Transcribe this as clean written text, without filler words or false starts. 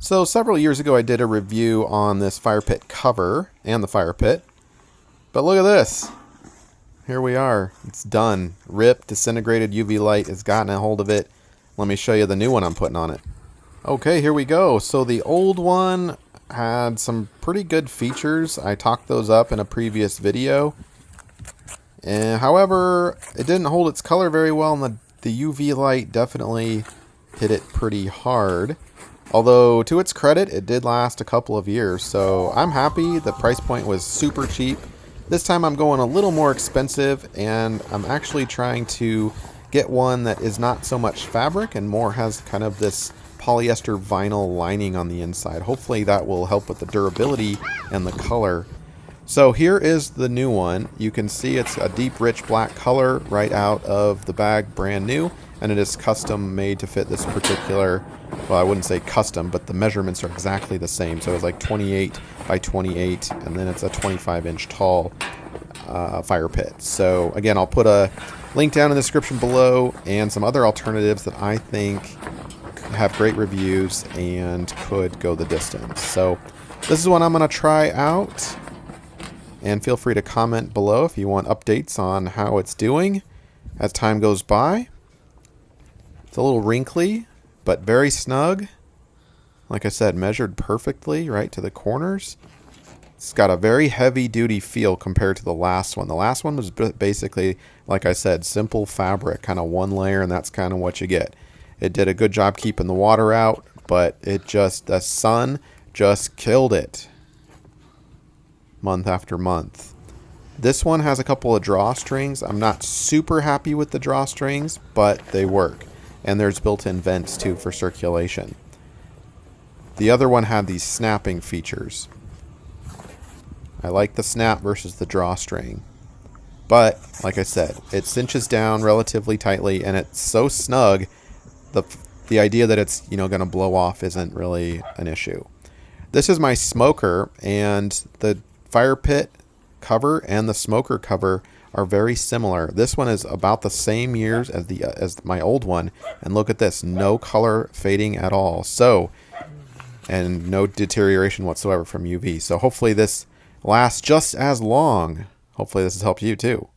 So several years ago I did a review on this fire pit cover and the fire pit. But look at this. Here we are. It's done. Ripped, disintegrated UV light has gotten a hold of it. Let me show you the new one I'm putting on it. Okay, here we go. So the old one had some pretty good features. I talked those up in a previous video. However, it didn't hold its color very well, and the UV light definitely hit it pretty hard. Although, to its credit, it did last a couple of years, so I'm happy. The price point was super cheap. This time I'm going a little more expensive, and I'm actually trying to get one that is not so much fabric and more has kind of this polyester vinyl lining on the inside. Hopefully that will help with the durability and the color. So here is the new one. You can see it's a deep, rich black color right out of the bag, brand new, and it is custom made to fit this particular, well, I wouldn't say custom, but the measurements are exactly the same. So it's like 28 by 28, and then it's a 25-inch tall fire pit. So again, I'll put a link down in the description below and some other alternatives that I think have great reviews and could go the distance. So this is what I'm going to try out. And feel free to comment below if you want updates on how it's doing as time goes by. It's a little wrinkly, but very snug. Like I said, measured perfectly right to the corners. It's got a very heavy-duty feel compared to the last one. The last one was basically, like I said, simple fabric, kind of one layer, and that's kind of what you get. It did a good job keeping the water out, but the sun just killed it. Month after month. This one has a couple of drawstrings. I'm not super happy with the drawstrings, but they work. And there's built-in vents too for circulation. The other one had these snapping features. I like the snap versus the drawstring. But, like I said, it cinches down relatively tightly and it's so snug, the idea that it's, going to blow off isn't really an issue. This is my smoker, and the fire pit cover and the smoker cover are very similar. This one is about the same years as my old one, and look at this, no color fading at all. So, and no deterioration whatsoever from UV. So hopefully this lasts just as long. Hopefully this has helped you too.